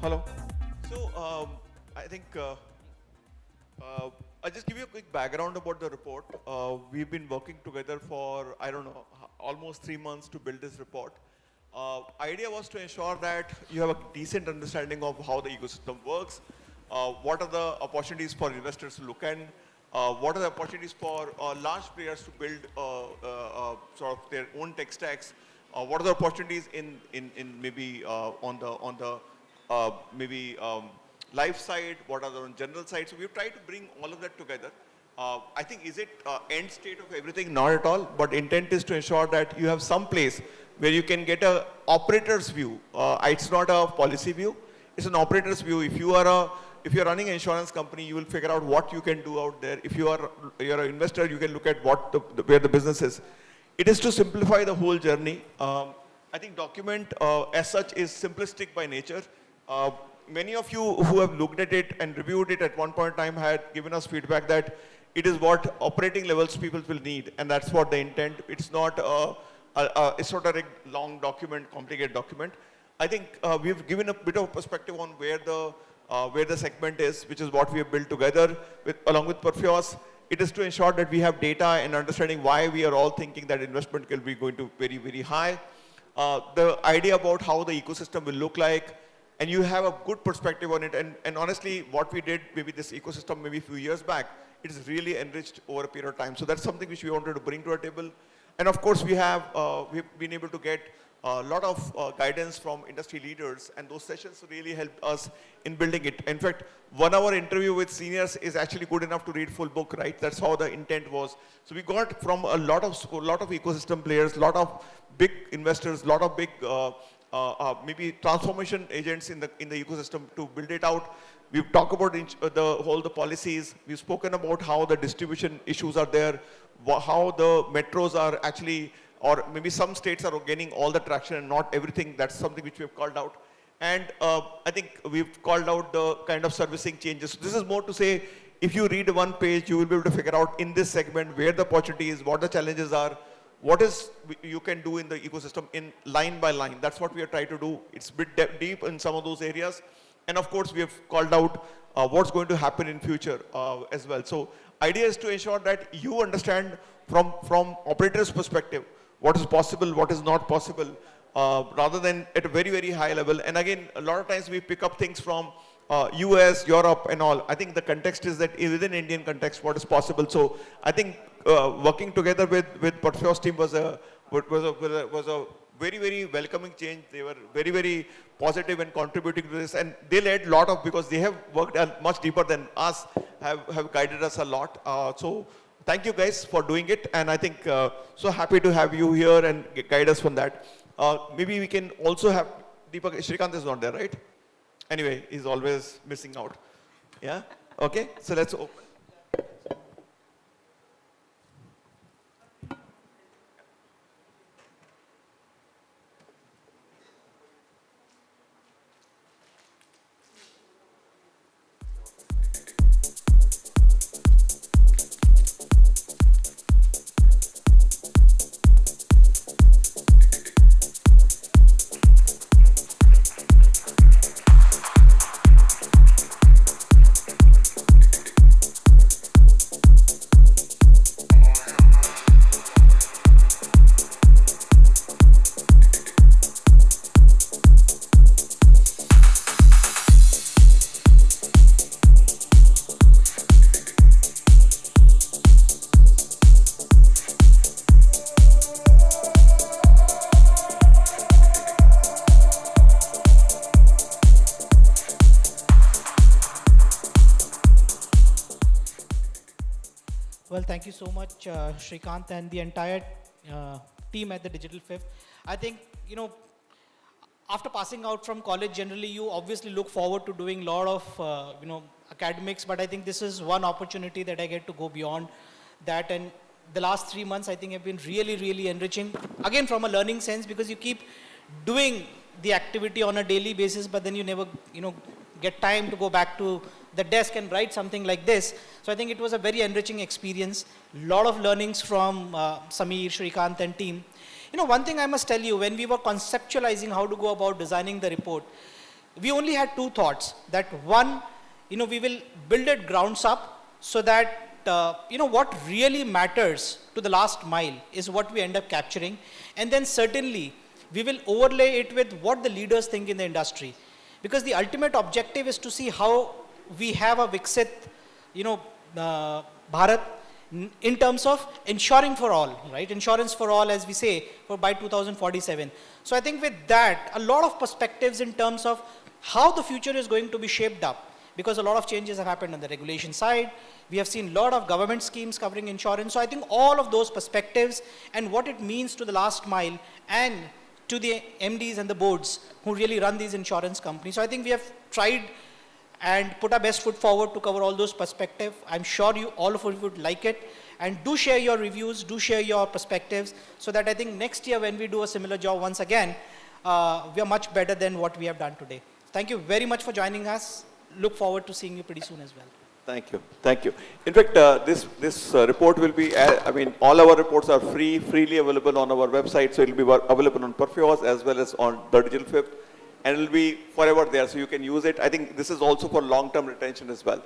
Hello. So I think I'll just give you a quick background about the report. We've been working together for, I don't know, almost 3 months to build this report. Idea was to ensure that you have a decent understanding of how the ecosystem works, what are the opportunities for investors to look at, what are the opportunities for large players to build sort of their own tech stacks, what are the opportunities in maybe on the maybe life side, what are the general side. So we've tried to bring all of that together. I think is it end state of everything? Not at all, but intent is to ensure that you have some place where you can get a operator's view. It's not a policy view, it's an operator's view. If you're running an insurance company, you will figure out what you can do out there. If you're an investor, you can look at where the business is. It is to simplify the whole journey. I think document as such is simplistic by nature. Many of you who have looked at it and reviewed it at one point in time had given us feedback that it is what operating levels people will need, and that's what the intent. It's not it's not a long document, complicated document. I think we've given a bit of perspective on where the segment is, which is what we have built together along with Perfios. It is to ensure that we have data and understanding why we are all thinking that investment will be going to very, very high. The idea about how the ecosystem will look like, and you have a good perspective on it. And honestly, what we did, maybe this ecosystem, maybe a few years back, it is really enriched over a period of time. So that's something which we wanted to bring to our table. And of course, we've been able to get a lot of guidance from industry leaders, and those sessions really helped us in building it. In fact, 1 hour interview with seniors is actually good enough to read full book, right? That's how the intent was. So we got from a lot of ecosystem players, a lot of big investors, a lot of big maybe transformation agents in the ecosystem to build it out. We've talked about the policies. We've spoken about how the distribution issues are there, how the metros are actually, or maybe some states are gaining all the traction and not everything. That's something which we have called out. And I think we've called out the kind of servicing changes. So this is more to say, if you read one page, you will be able to figure out in this segment where the opportunity is, what the challenges are, what is you can do in the ecosystem in line by line. That's what we are trying to do. It's a bit deep in some of those areas. And of course, we have called out what's going to happen in future as well. So idea is to ensure that you understand from operator's perspective, what is possible, what is not possible, rather than at a very, very high level. And again, a lot of times we pick up things from US, Europe and all. I think the context is that within Indian context, what is possible. So I think working together with Perfios team was a very, very welcoming change. They were very, very positive and contributing to this. And they led a lot of, because they have worked much deeper than us, have guided us a lot. So thank you guys for doing it. And I think so happy to have you here and guide us from that. Maybe we can also have Deepak. Shrikant is not there, right? Anyway, he's always missing out. Yeah? Okay, so let's open. Well, thank you so much, Shrikant, and the entire team at the Digital Fifth. I think, after passing out from college, generally you obviously look forward to doing a lot of, academics, but I think this is one opportunity that I get to go beyond that. And the last 3 months, I think, have been really, really enriching. Again, from a learning sense, because you keep doing the activity on a daily basis, but then you never, get time to go back to the desk and write something like this. So I think it was a very enriching experience. A lot of learnings from Samir, Shrikant and team. One thing I must tell you, when we were conceptualizing how to go about designing the report, we only had two thoughts. That one, we will build it grounds up so that, what really matters to the last mile is what we end up capturing. And then certainly, we will overlay it with what the leaders think in the industry. Because the ultimate objective is to see how we have a Viksit, Bharat in terms of ensuring for all, right? Insurance for all, as we say, by 2047. So I think with that, a lot of perspectives in terms of how the future is going to be shaped up, because a lot of changes have happened on the regulation side. We have seen a lot of government schemes covering insurance. So I think all of those perspectives and what it means to the last mile and to the MDs and the boards who really run these insurance companies. So I think we have tried and put our best foot forward to cover all those perspectives. I'm sure all of you would like it. And do share your reviews, do share your perspectives, so that I think next year when we do a similar job once again, we are much better than what we have done today. Thank you very much for joining us. Look forward to seeing you pretty soon as well. Thank you. Thank you. In fact, this report will be, all our reports are freely available on our website. So it will be available on Perfios as well as on the Digital Fifth. And it will be forever there, so you can use it. I think this is also for long-term retention as well.